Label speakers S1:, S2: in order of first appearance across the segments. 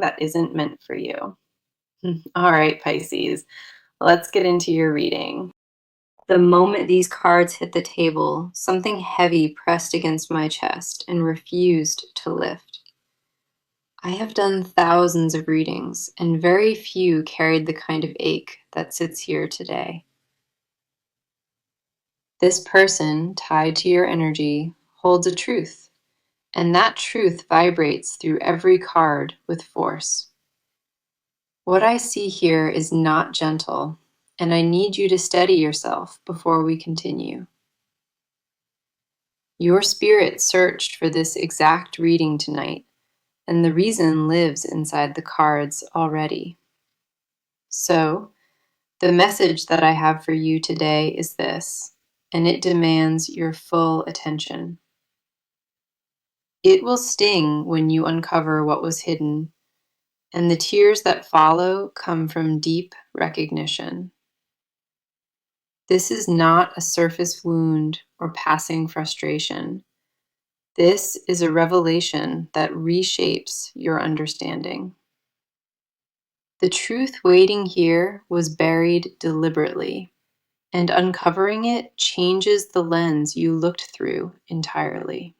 S1: that isn't meant for you. All right, Pisces, let's get into your reading. The moment these cards hit the table, something heavy pressed against my chest and refused to lift. I have done thousands of readings, and very few carried the kind of ache that sits here today. This person, tied to your energy, holds a truth, and that truth vibrates through every card with force. What I see here is not gentle, and I need you to steady yourself before we continue. Your spirit searched for this exact reading tonight, and the reason lives inside the cards already. So, the message that I have for you today is this, and it demands your full attention. It will sting when you uncover what was hidden, and the tears that follow come from deep recognition. This is not a surface wound or passing frustration. This is a revelation that reshapes your understanding. The truth waiting here was buried deliberately, and uncovering it changes the lens you looked through entirely.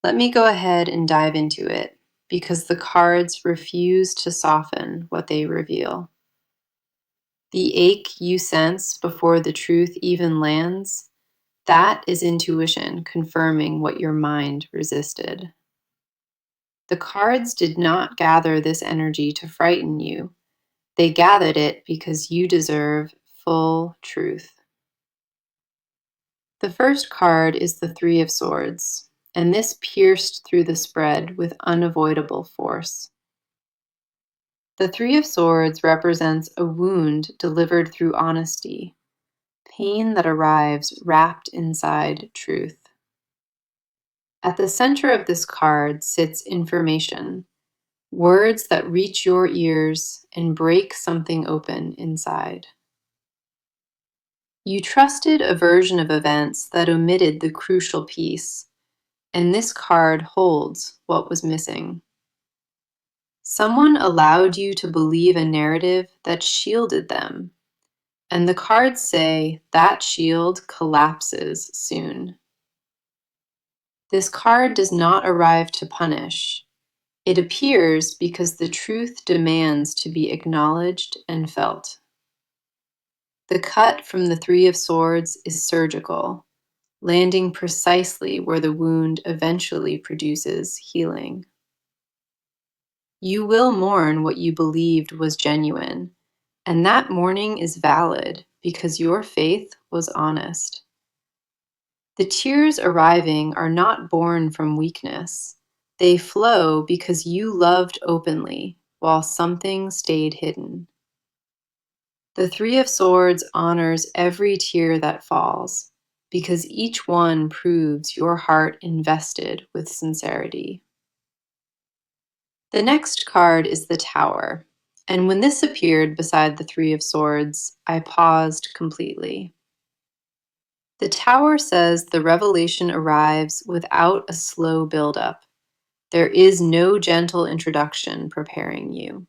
S1: Let me go ahead and dive into it, because the cards refuse to soften what they reveal. The ache you sense before the truth even lands, that is intuition confirming what your mind resisted. The cards did not gather this energy to frighten you. They gathered it because you deserve full truth. The first card is the Three of Swords, and this pierced through the spread with unavoidable force. The Three of Swords represents a wound delivered through honesty, pain that arrives wrapped inside truth. At the center of this card sits information, words that reach your ears and break something open inside. You trusted a version of events that omitted the crucial piece, and this card holds what was missing. Someone allowed you to believe a narrative that shielded them, and the cards say that shield collapses soon. This card does not arrive to punish. It appears because the truth demands to be acknowledged and felt. The cut from the Three of Swords is surgical, landing precisely where the wound eventually produces healing. You will mourn what you believed was genuine, and that mourning is valid because your faith was honest. The tears arriving are not born from weakness. They flow because you loved openly while something stayed hidden. The Three of Swords honors every tear that falls because each one proves your heart invested with sincerity. The next card is the Tower, and when this appeared beside the Three of Swords, I paused completely. The Tower says the revelation arrives without a slow buildup. There is no gentle introduction preparing you.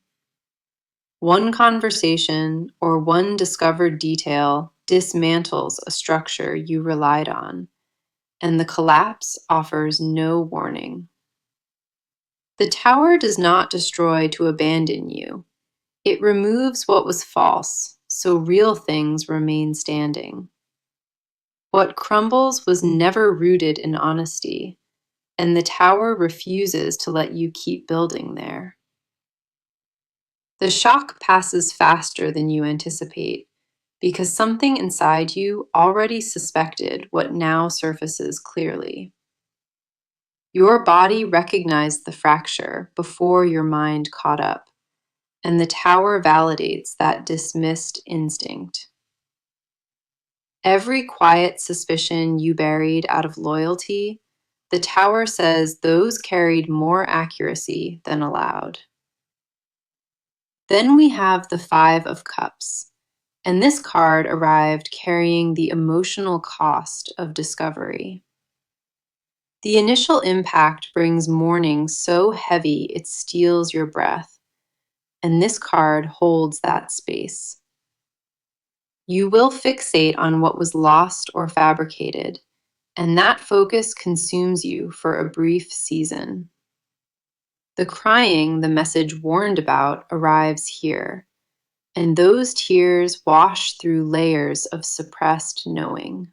S1: One conversation or one discovered detail dismantles a structure you relied on, and the collapse offers no warning. The Tower does not destroy to abandon you. It removes what was false, so real things remain standing. What crumbles was never rooted in honesty, and the Tower refuses to let you keep building there. The shock passes faster than you anticipate, because something inside you already suspected what now surfaces clearly. Your body recognized the fracture before your mind caught up, and the Tower validates that dismissed instinct. Every quiet suspicion you buried out of loyalty, the Tower says those carried more accuracy than allowed. Then we have the Five of Cups, and this card arrived carrying the emotional cost of discovery. The initial impact brings mourning so heavy it steals your breath, and this card holds that space. You will fixate on what was lost or fabricated, and that focus consumes you for a brief season. The crying the message warned about arrives here, and those tears wash through layers of suppressed knowing.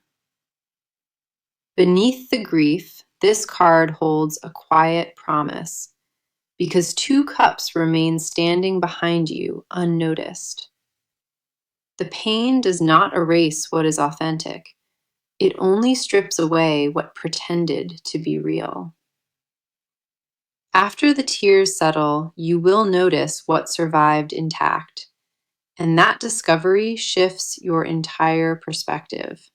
S1: Beneath the grief, this card holds a quiet promise, because two cups remain standing behind you unnoticed. The pain does not erase what is authentic. It only strips away what pretended to be real. After the tears settle, you will notice what survived intact, and that discovery shifts your entire perspective.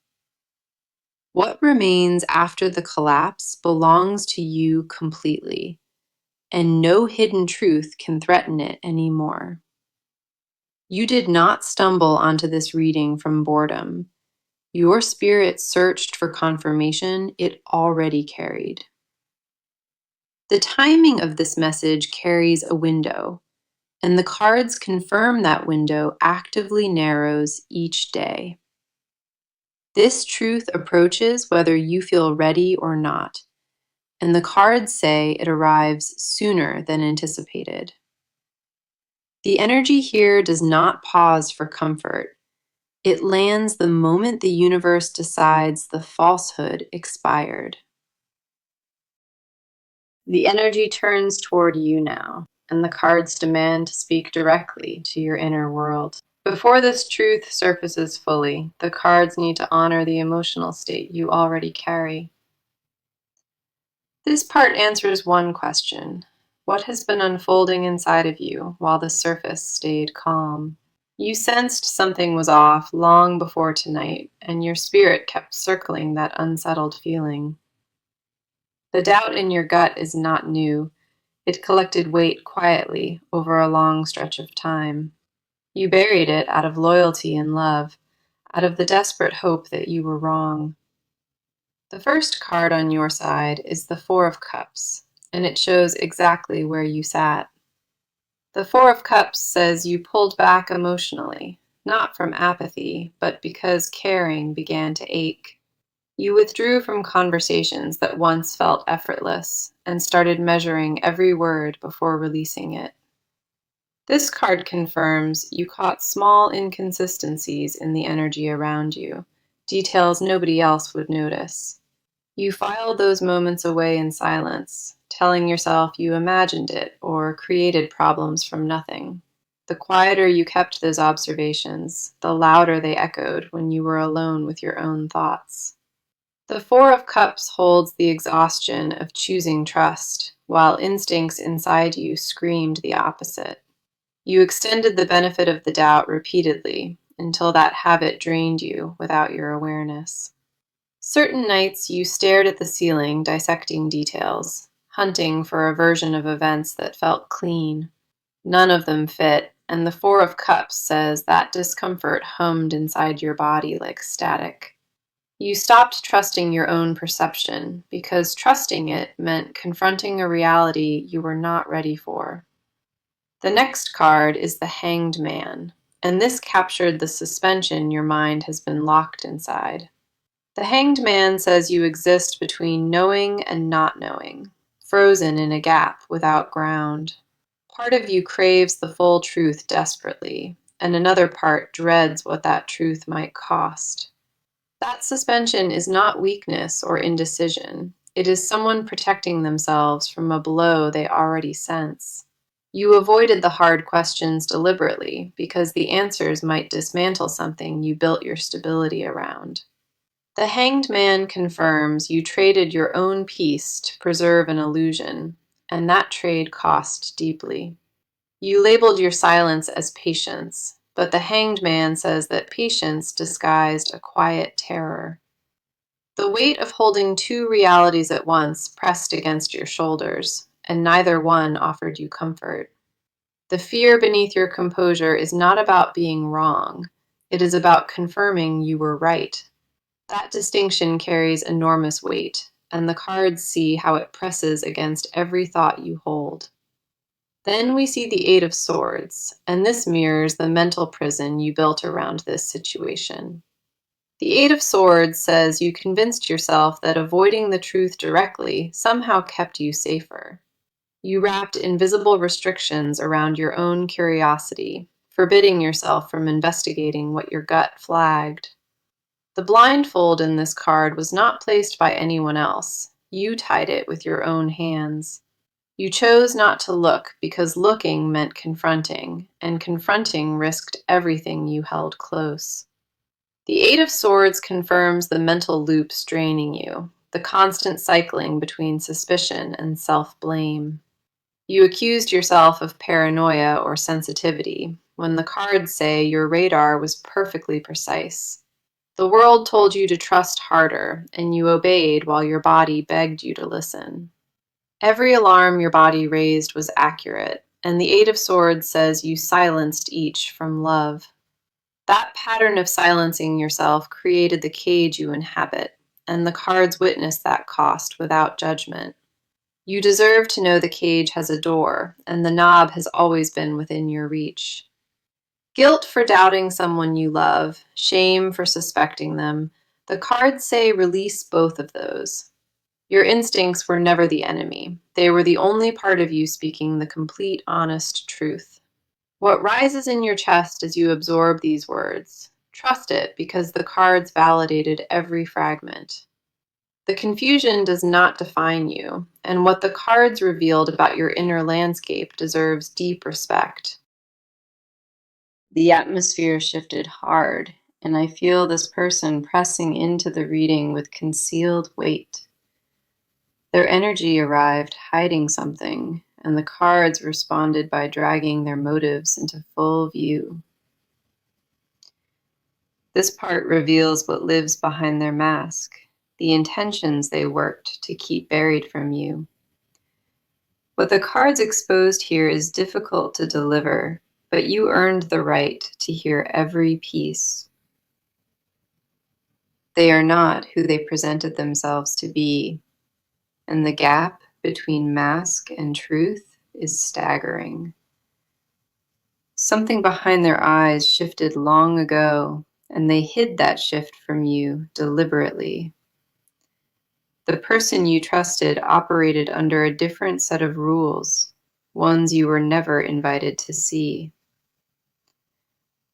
S1: What remains after the collapse belongs to you completely, and no hidden truth can threaten it anymore. You did not stumble onto this reading from boredom. Your spirit searched for confirmation it already carried. The timing of this message carries a window, and the cards confirm that window actively narrows each day. This truth approaches whether you feel ready or not, and the cards say it arrives sooner than anticipated. The energy here does not pause for comfort. It lands the moment the universe decides the falsehood expired. The energy turns toward you now, and the cards demand to speak directly to your inner world. Before this truth surfaces fully, the cards need to honor the emotional state you already carry. This part answers one question: what has been unfolding inside of you while the surface stayed calm? You sensed something was off long before tonight, and your spirit kept circling that unsettled feeling. The doubt in your gut is not new. It collected weight quietly over a long stretch of time. You buried it out of loyalty and love, out of the desperate hope that you were wrong. The first card on your side is the Four of Cups, and it shows exactly where you sat. The Four of Cups says you pulled back emotionally, not from apathy, but because caring began to ache. You withdrew from conversations that once felt effortless and started measuring every word before releasing it. This card confirms you caught small inconsistencies in the energy around you, details nobody else would notice. You filed those moments away in silence, telling yourself you imagined it or created problems from nothing. The quieter you kept those observations, the louder they echoed when you were alone with your own thoughts. The Four of Cups holds the exhaustion of choosing trust, while instincts inside you screamed the opposite. You extended the benefit of the doubt repeatedly until that habit drained you without your awareness. Certain nights you stared at the ceiling, dissecting details, hunting for a version of events that felt clean. None of them fit, and the Four of Cups says that discomfort hummed inside your body like static. You stopped trusting your own perception because trusting it meant confronting a reality you were not ready for. The next card is the Hanged Man, and this captured the suspension your mind has been locked inside. The Hanged Man says you exist between knowing and not knowing, frozen in a gap without ground. Part of you craves the full truth desperately, and another part dreads what that truth might cost. That suspension is not weakness or indecision. It is someone protecting themselves from a blow they already sense. You avoided the hard questions deliberately because the answers might dismantle something you built your stability around. The Hanged Man confirms you traded your own peace to preserve an illusion, and that trade cost deeply. You labeled your silence as patience, but the Hanged Man says that patience disguised a quiet terror. The weight of holding two realities at once pressed against your shoulders, and neither one offered you comfort. The fear beneath your composure is not about being wrong. It is about confirming you were right. That distinction carries enormous weight, and the cards see how it presses against every thought you hold. Then we see the Eight of Swords, and this mirrors the mental prison you built around this situation. The Eight of Swords says you convinced yourself that avoiding the truth directly somehow kept you safer. You wrapped invisible restrictions around your own curiosity, forbidding yourself from investigating what your gut flagged. The blindfold in this card was not placed by anyone else. You tied it with your own hands. You chose not to look because looking meant confronting, and confronting risked everything you held close. The Eight of Swords confirms the mental loops draining you, the constant cycling between suspicion and self-blame. You accused yourself of paranoia or sensitivity, when the cards say your radar was perfectly precise. The world told you to trust harder, and you obeyed while your body begged you to listen. Every alarm your body raised was accurate, and the Eight of Swords says you silenced each from love. That pattern of silencing yourself created the cage you inhabit, and the cards witness that cost without judgment. You deserve to know the cage has a door, and the knob has always been within your reach. Guilt for doubting someone you love, shame for suspecting them, the cards say release both of those. Your instincts were never the enemy. They were the only part of you speaking the complete, honest truth. What rises in your chest as you absorb these words? Trust it, because the cards validated every fragment. The confusion does not define you, and what the cards revealed about your inner landscape deserves deep respect. The atmosphere shifted hard, and I feel this person pressing into the reading with concealed weight. Their energy arrived hiding something, and the cards responded by dragging their motives into full view. This part reveals what lives behind their mask, the intentions they worked to keep buried from you. What the cards exposed here is difficult to deliver, but you earned the right to hear every piece. They are not who they presented themselves to be, and the gap between mask and truth is staggering. Something behind their eyes shifted long ago, and they hid that shift from you deliberately. The person you trusted operated under a different set of rules, ones you were never invited to see.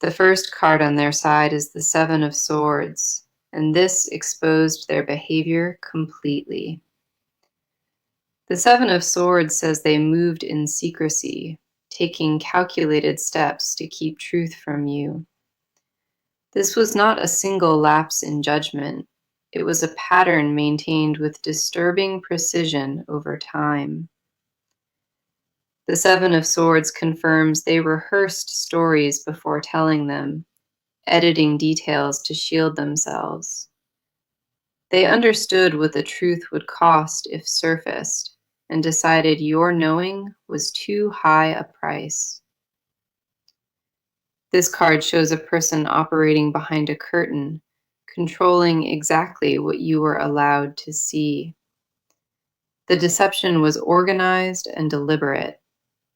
S1: The first card on their side is the Seven of Swords, and this exposed their behavior completely. The Seven of Swords says they moved in secrecy, taking calculated steps to keep truth from you. This was not a single lapse in judgment. It was a pattern maintained with disturbing precision over time. The Seven of Swords confirms they rehearsed stories before telling them, editing details to shield themselves. They understood what the truth would cost if surfaced, and decided your knowing was too high a price. This card shows a person operating behind a curtain, controlling exactly what you were allowed to see. The deception was organized and deliberate,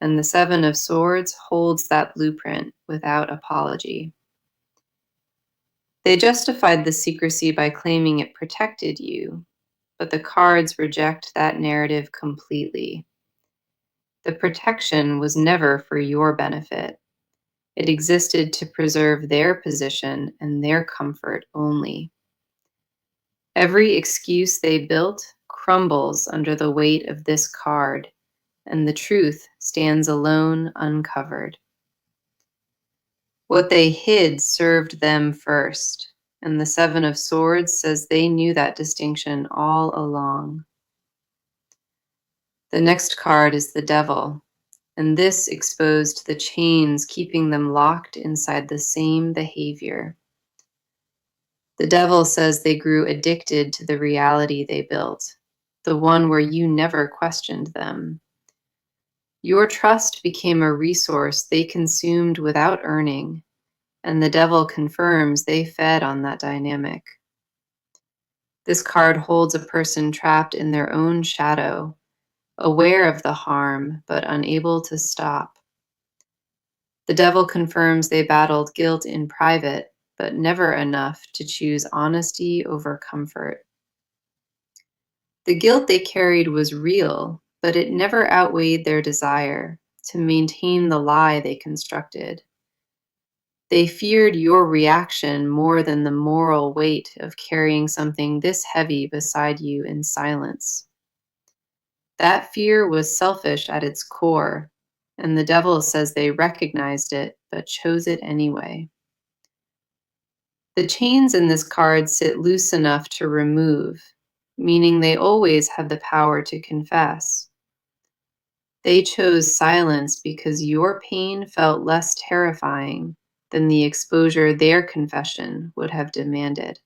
S1: and the Seven of Swords holds that blueprint without apology. They justified the secrecy by claiming it protected you, but the cards reject that narrative completely. The protection was never for your benefit. It existed to preserve their position and their comfort only. Every excuse they built crumbles under the weight of this card, and the truth stands alone uncovered. What they hid served them first, and the Seven of Swords says they knew that distinction all along. The next card is the Devil, and this exposed the chains keeping them locked inside the same behavior. The Devil says they grew addicted to the reality they built, the one where you never questioned them. Your trust became a resource they consumed without earning, and the Devil confirms they fed on that dynamic. This card holds a person trapped in their own shadow, aware of the harm but unable to stop. The devil confirms they battled guilt in private, but never enough to choose honesty over comfort. The guilt they carried was real, but it never outweighed their desire to maintain the lie they constructed. They feared your reaction more than the moral weight of carrying something this heavy beside you in silence. That fear was selfish at its core, and the devil says they recognized it but chose it anyway. The chains in this card sit loose enough to remove, meaning they always have the power to confess. They chose silence because your pain felt less terrifying than the exposure their confession would have demanded.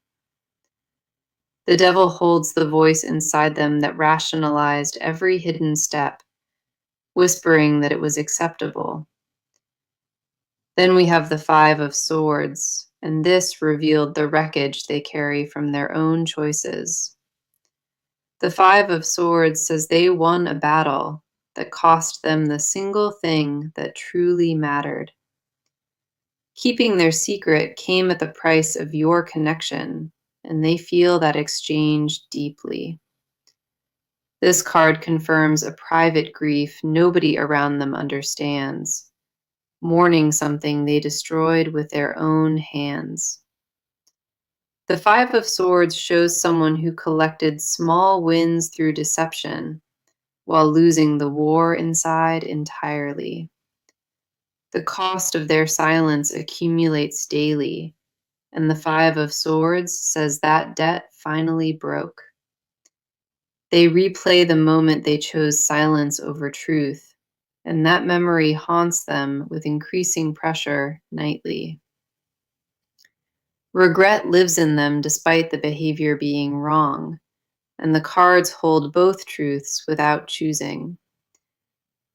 S1: The devil holds the voice inside them that rationalized every hidden step, whispering that it was acceptable. Then we have the Five of Swords, and this revealed the wreckage they carry from their own choices. The Five of Swords says they won a battle that cost them the single thing that truly mattered. Keeping their secret came at the price of your connection, and they feel that exchange deeply. This card confirms a private grief nobody around them understands, mourning something they destroyed with their own hands. The Five of Swords shows someone who collected small wins through deception while losing the war inside entirely. The cost of their silence accumulates daily, and the Five of Swords says that debt finally broke. They replay the moment they chose silence over truth, and that memory haunts them with increasing pressure nightly. Regret lives in them despite the behavior being wrong, and the cards hold both truths without choosing.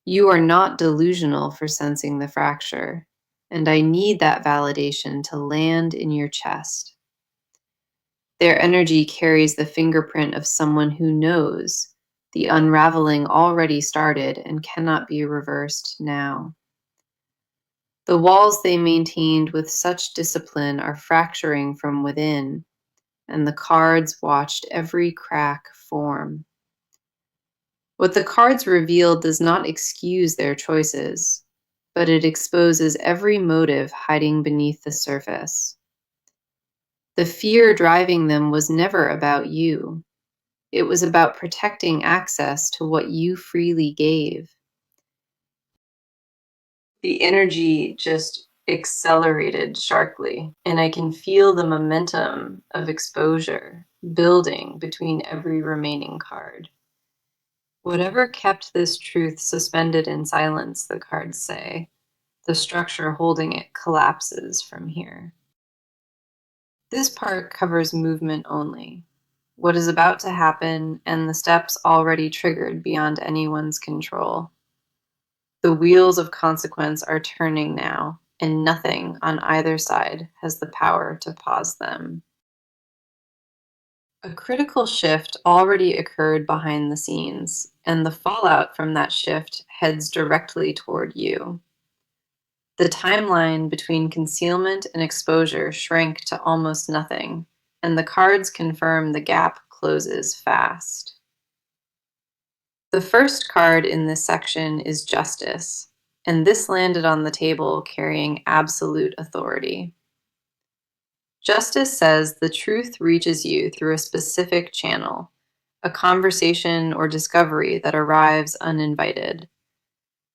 S1: You are not delusional for sensing the fracture, and I need that validation to land in your chest. Their energy carries the fingerprint of someone who knows the unraveling already started and cannot be reversed now. The walls they maintained with such discipline are fracturing from within, and the cards watched every crack form. What the cards reveal does not excuse their choices, but it exposes every motive hiding beneath the surface. The fear driving them was never about you. It was about protecting access to what you freely gave. The energy just accelerated sharply, and I can feel the momentum of exposure building between every remaining card. Whatever kept this truth suspended in silence, the cards say, the structure holding it collapses from here. This part covers movement only, what is about to happen and the steps already triggered beyond anyone's control. The wheels of consequence are turning now, and nothing on either side has the power to pause them. A critical shift already occurred behind the scenes, and the fallout from that shift heads directly toward you. The timeline between concealment and exposure shrank to almost nothing, and the cards confirm the gap closes fast. The first card in this section is Justice, and this landed on the table carrying absolute authority. Justice says the truth reaches you through a specific channel, a conversation or discovery that arrives uninvited.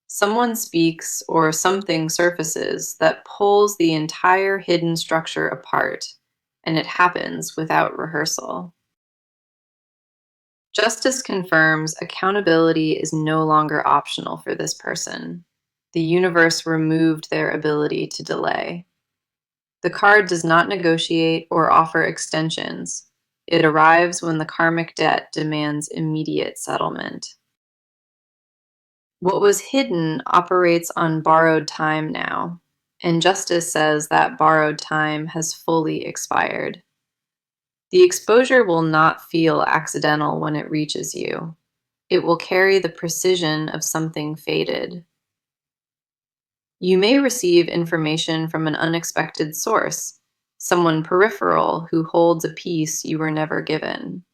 S1: Someone speaks or something surfaces that pulls the entire hidden structure apart, and it happens without rehearsal. Justice confirms accountability is no longer optional for this person. The universe removed their ability to delay. The card does not negotiate or offer extensions. It arrives when the karmic debt demands immediate settlement. What was hidden operates on borrowed time now, and justice says that borrowed time has fully expired. The exposure will not feel accidental when it reaches you. It will carry the precision of something fated. You may receive information from an unexpected source, someone peripheral who holds a piece you were never given.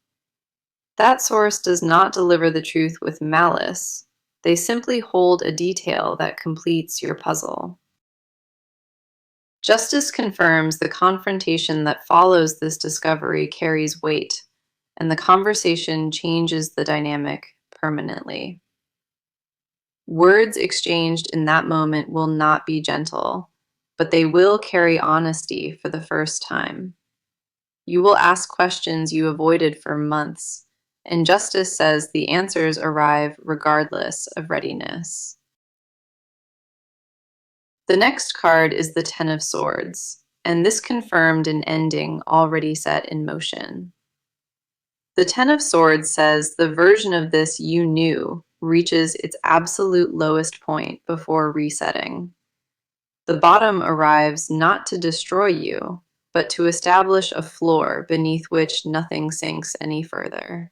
S1: That source does not deliver the truth with malice. They simply hold a detail that completes your puzzle. Justice confirms the confrontation that follows this discovery carries weight, and the conversation changes the dynamic permanently. Words exchanged in that moment will not be gentle, but they will carry honesty for the first time. You will ask questions you avoided for months, and justice says the answers arrive regardless of readiness. The next card is the Ten of Swords, and this confirmed an ending already set in motion. The Ten of Swords says the version of this you knew reaches its absolute lowest point before resetting. The bottom arrives not to destroy you, but to establish a floor beneath which nothing sinks any further.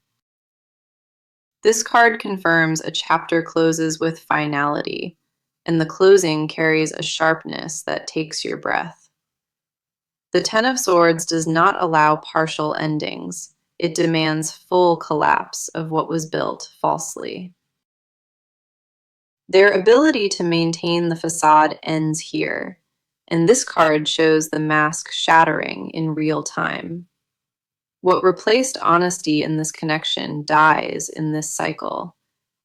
S1: This card confirms a chapter closes with finality, and the closing carries a sharpness that takes your breath. The Ten of Swords does not allow partial endings. It demands full collapse of what was built falsely. Their ability to maintain the facade ends here, and this card shows the mask shattering in real time. What replaced honesty in this connection dies in this cycle,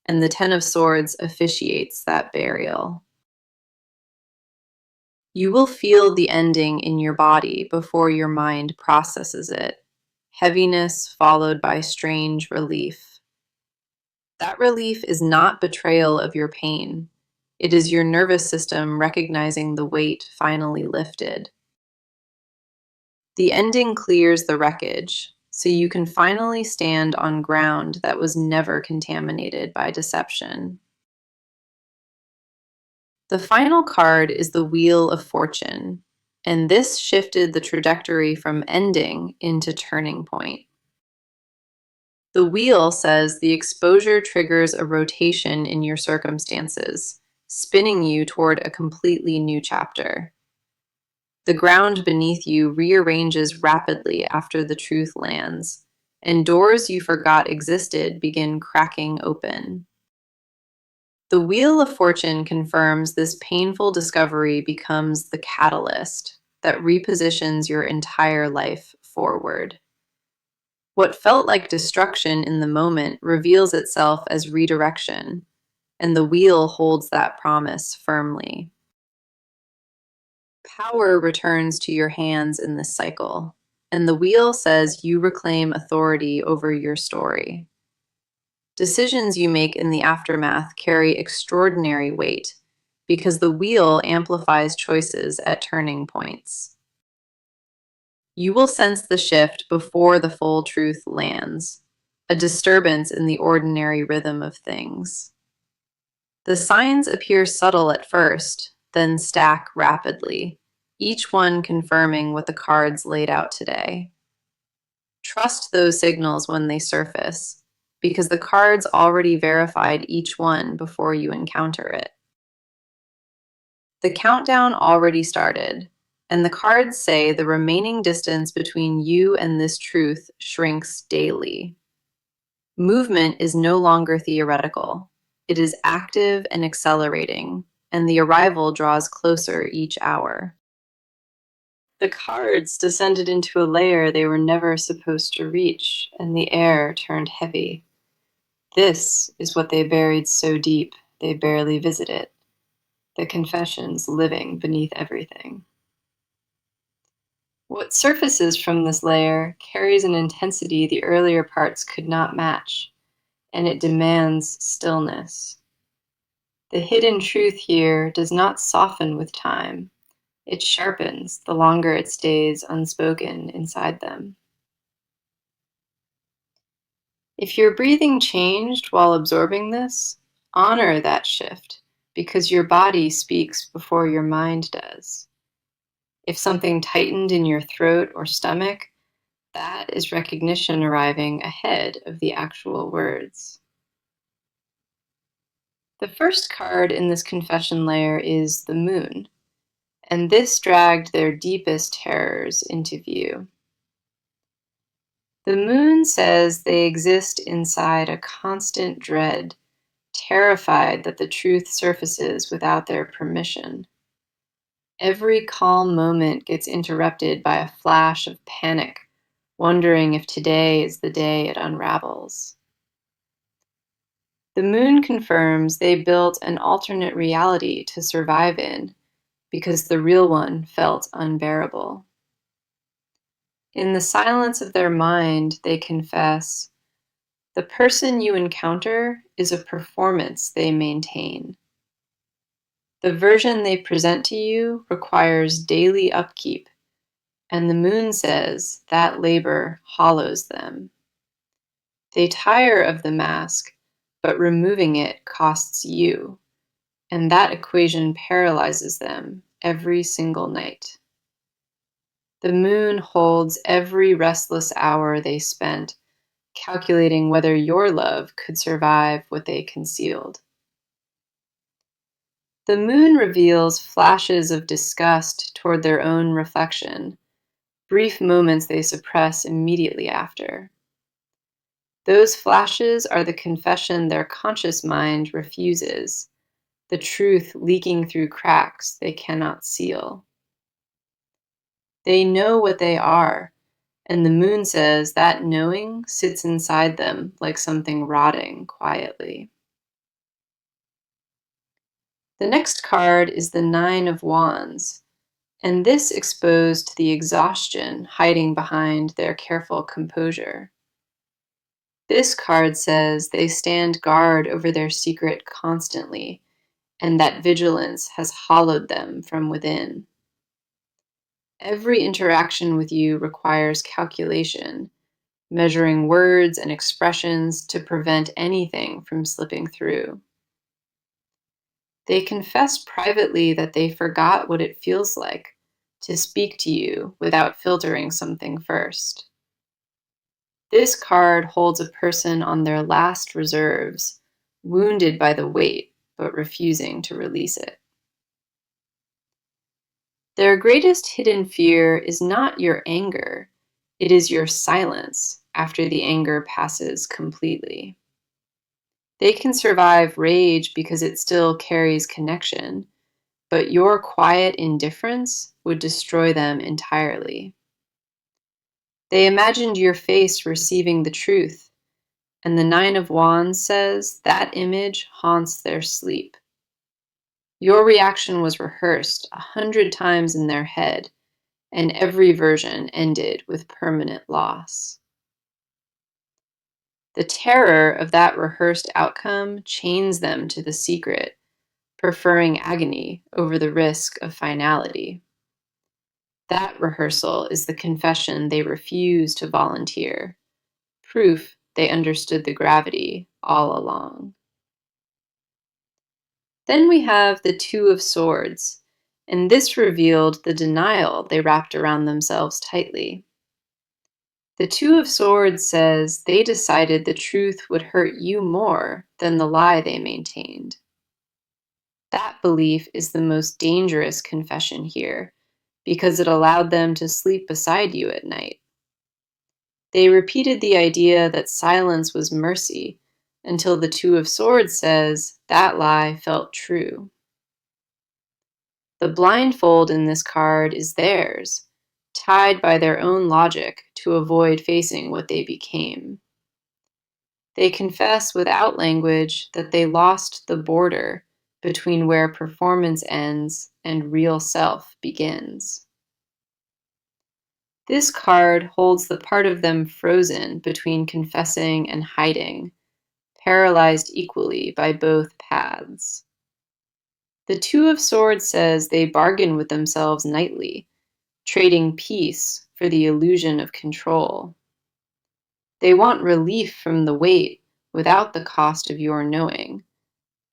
S1: and the Ten of Swords officiates that burial. You will feel the ending in your body before your mind processes it, heaviness followed by strange relief. That relief is not betrayal of your pain. It is your nervous system recognizing the weight finally lifted. The ending clears the wreckage, so you can finally stand on ground that was never contaminated by deception. The final card is the Wheel of Fortune, and this shifted the trajectory from ending into turning point. The wheel says the exposure triggers a rotation in your circumstances, spinning you toward a completely new chapter. The ground beneath you rearranges rapidly after the truth lands, and doors you forgot existed begin cracking open. The Wheel of Fortune confirms this painful discovery becomes the catalyst that repositions your entire life forward. What felt like destruction in the moment reveals itself as redirection, and the wheel holds that promise firmly. Power returns to your hands in this cycle, and the wheel says you reclaim authority over your story. Decisions you make in the aftermath carry extraordinary weight because the wheel amplifies choices at turning points. You will sense the shift before the full truth lands, a disturbance in the ordinary rhythm of things. The signs appear subtle at first, then stack rapidly, each one confirming what the cards laid out today. Trust those signals when they surface, because the cards already verified each one before you encounter it. The countdown already started, and the cards say the remaining distance between you and this truth shrinks daily. Movement is no longer theoretical. It is active and accelerating, and the arrival draws closer each hour. The cards descended into a layer they were never supposed to reach, and the air turned heavy. This is what they buried so deep they barely visit it. The confessions living beneath everything. What surfaces from this layer carries an intensity the earlier parts could not match, and it demands stillness. The hidden truth here does not soften with time. It sharpens the longer it stays unspoken inside them. If your breathing changed while absorbing this, honor that shift, because your body speaks before your mind does. If something tightened in your throat or stomach, That is recognition arriving ahead of the actual words. The first card in this confession layer is the moon, and this dragged their deepest terrors into view. The moon says they exist inside a constant dread, terrified that the truth surfaces without their permission. Every calm moment gets interrupted by a flash of panic, wondering if today is the day it unravels. The moon confirms they built an alternate reality to survive in because the real one felt unbearable. In the silence of their mind, they confess, the person you encounter is a performance they maintain. The version they present to you requires daily upkeep, and the moon says that labor hollows them. They tire of the mask, but removing it costs you, and that equation paralyzes them every single night. The moon holds every restless hour they spent calculating whether your love could survive what they concealed. The moon reveals flashes of disgust toward their own reflection, brief moments they suppress immediately after. Those flashes are the confession their conscious mind refuses, the truth leaking through cracks they cannot seal. They know what they are, and the moon says that knowing sits inside them like something rotting quietly. The next card is the Nine of Wands, and this exposed the exhaustion hiding behind their careful composure. This card says they stand guard over their secret constantly, and that vigilance has hollowed them from within. Every interaction with you requires calculation, measuring words and expressions to prevent anything from slipping through. They confess privately that they forgot what it feels like to speak to you without filtering something first. This card holds a person on their last reserves, wounded by the weight, but refusing to release it. Their greatest hidden fear is not your anger, it is your silence after the anger passes completely. They can survive rage because it still carries connection, but your quiet indifference would destroy them entirely. They imagined your face receiving the truth, and the Nine of Wands says that image haunts their sleep. Your reaction was rehearsed 100 times in their head, and every version ended with permanent loss. The terror of that rehearsed outcome chains them to the secret, preferring agony over the risk of finality. That rehearsal is the confession they refuse to volunteer, proof they understood the gravity all along. Then we have the Two of Swords, and this revealed the denial they wrapped around themselves tightly. The Two of Swords says they decided the truth would hurt you more than the lie they maintained. That belief is the most dangerous confession here, because it allowed them to sleep beside you at night. They repeated the idea that silence was mercy until the Two of Swords says that lie felt true. The blindfold in this card is theirs, tied by their own logic to avoid facing what they became. They confess without language that they lost the border between where performance ends and real self begins. This card holds the part of them frozen between confessing and hiding, paralyzed equally by both paths. The Two of Swords says they bargain with themselves nightly, trading peace for the illusion of control. They want relief from the weight without the cost of your knowing,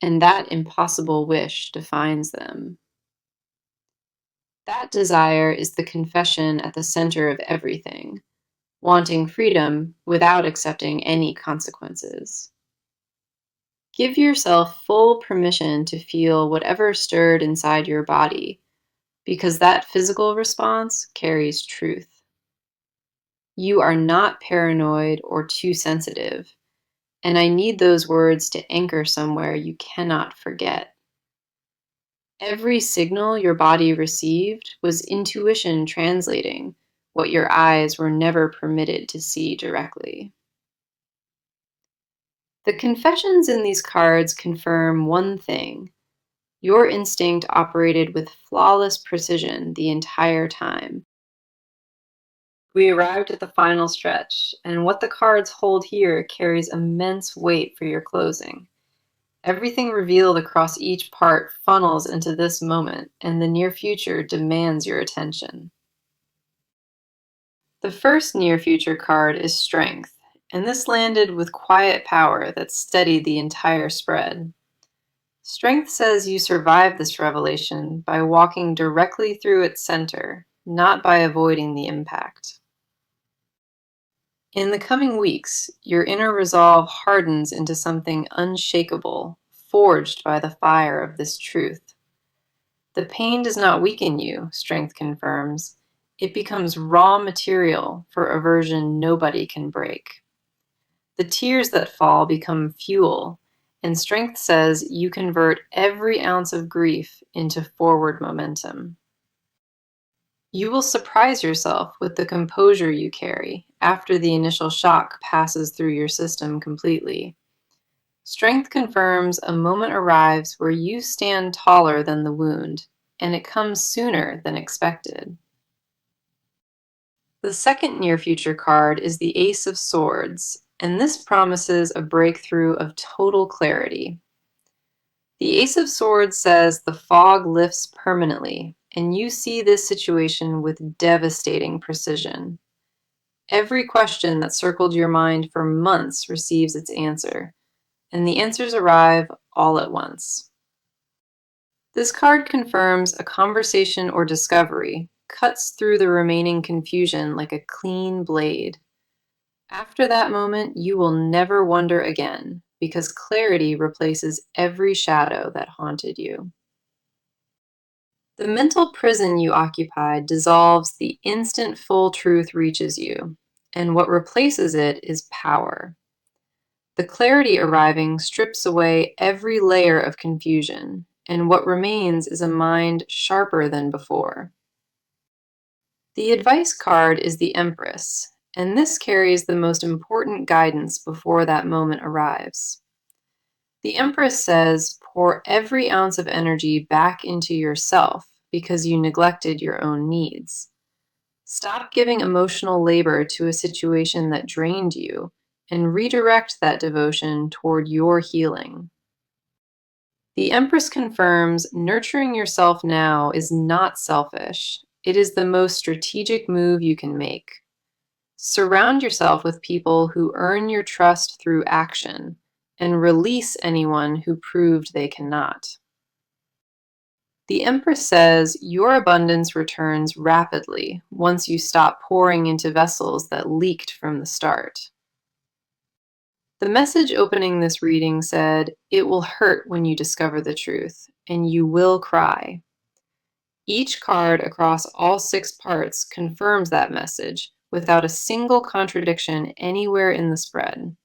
S1: and that impossible wish defines them. That desire is the confession at the center of everything, wanting freedom without accepting any consequences. Give yourself full permission to feel whatever stirred inside your body, because that physical response carries truth. You are not paranoid or too sensitive, and I need those words to anchor somewhere you cannot forget. Every signal your body received was intuition translating what your eyes were never permitted to see directly. The confessions in these cards confirm one thing: your instinct operated with flawless precision the entire time. We arrived at the final stretch, and what the cards hold here carries immense weight for your closing. Everything revealed across each part funnels into this moment, and the near future demands your attention. The first near future card is Strength, and this landed with quiet power that steadied the entire spread. Strength says you survive this revelation by walking directly through its center, not by avoiding the impact. In the coming weeks, your inner resolve hardens into something unshakable, forged by the fire of this truth. The pain does not weaken you, Strength confirms. It becomes raw material for a version nobody can break. The tears that fall become fuel, and Strength says you convert every ounce of grief into forward momentum. You will surprise yourself with the composure you carry after the initial shock passes through your system completely. Strength confirms a moment arrives where you stand taller than the wound, and it comes sooner than expected. The second near future card is the Ace of Swords, and this promises a breakthrough of total clarity. The Ace of Swords says the fog lifts permanently, and you see this situation with devastating precision. Every question that circled your mind for months receives its answer, and the answers arrive all at once. This card confirms a conversation or discovery cuts through the remaining confusion like a clean blade. After that moment, you will never wonder again, because clarity replaces every shadow that haunted you. The mental prison you occupied dissolves the instant full truth reaches you, and what replaces it is power. The clarity arriving strips away every layer of confusion, and what remains is a mind sharper than before. The advice card is the Empress, and this carries the most important guidance before that moment arrives. The Empress says, pour every ounce of energy back into yourself because you neglected your own needs. Stop giving emotional labor to a situation that drained you and redirect that devotion toward your healing. The Empress confirms nurturing yourself now is not selfish. It is the most strategic move you can make. Surround yourself with people who earn your trust through action and release anyone who proved they cannot. The Empress says your abundance returns rapidly once you stop pouring into vessels that leaked from the start. The message opening this reading said, "It will hurt when you discover the truth, and you will cry." Each card across all 6 parts confirms that message without a single contradiction anywhere in the spread.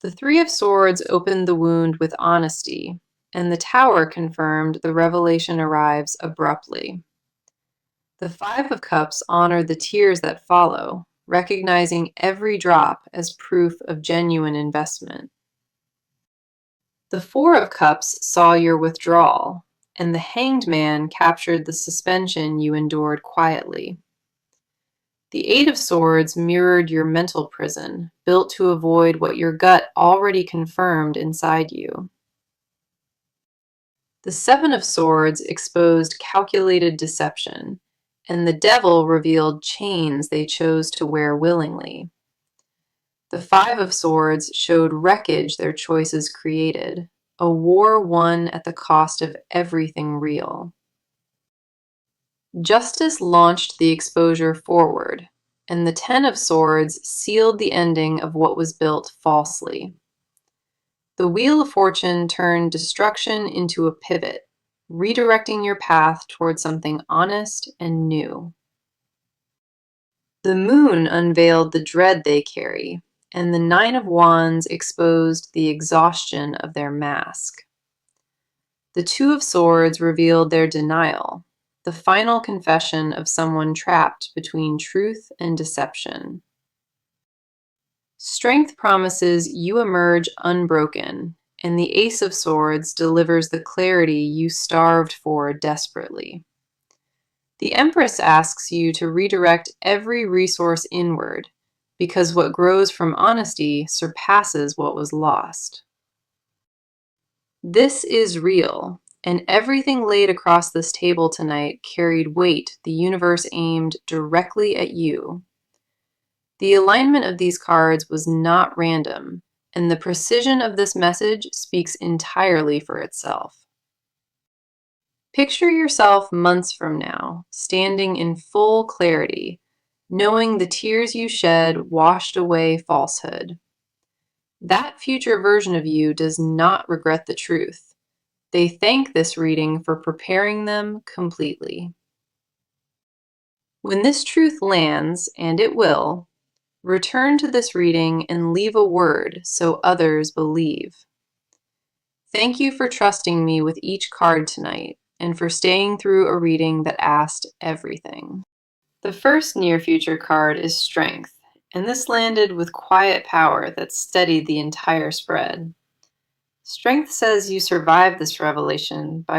S1: The Three of Swords opened the wound with honesty, and the Tower confirmed the revelation arrives abruptly. The Five of Cups honored the tears that follow, recognizing every drop as proof of genuine investment. The Four of Cups saw your withdrawal, and the Hanged Man captured the suspension you endured quietly. The Eight of Swords mirrored your mental prison, built to avoid what your gut already confirmed inside you. The Seven of Swords exposed calculated deception, and the Devil revealed chains they chose to wear willingly. The Five of Swords showed wreckage their choices created, a war won at the cost of everything real. Justice launched the exposure forward, and the Ten of Swords sealed the ending of what was built falsely. The Wheel of Fortune turned destruction into a pivot, redirecting your path toward something honest and new. The Moon unveiled the dread they carry, and the Nine of Wands exposed the exhaustion of their mask. The Two of Swords revealed their denial, the final confession of someone trapped between truth and deception. Strength promises you emerge unbroken, and the Ace of Swords delivers the clarity you starved for desperately. The Empress asks you to redirect every resource inward, because what grows from honesty surpasses what was lost. This is real, and everything laid across this table tonight carried weight the universe aimed directly at you. The alignment of these cards was not random, and the precision of this message speaks entirely for itself. Picture yourself months from now, standing in full clarity, knowing the tears you shed washed away falsehood. That future version of you does not regret the truth. They thank this reading for preparing them completely. When this truth lands, and it will, return to this reading and leave a word so others believe. Thank you for trusting me with each card tonight and for staying through a reading that asked everything. The first near future card is Strength, and this landed with quiet power that steadied the entire spread. Strength says you survived this revelation by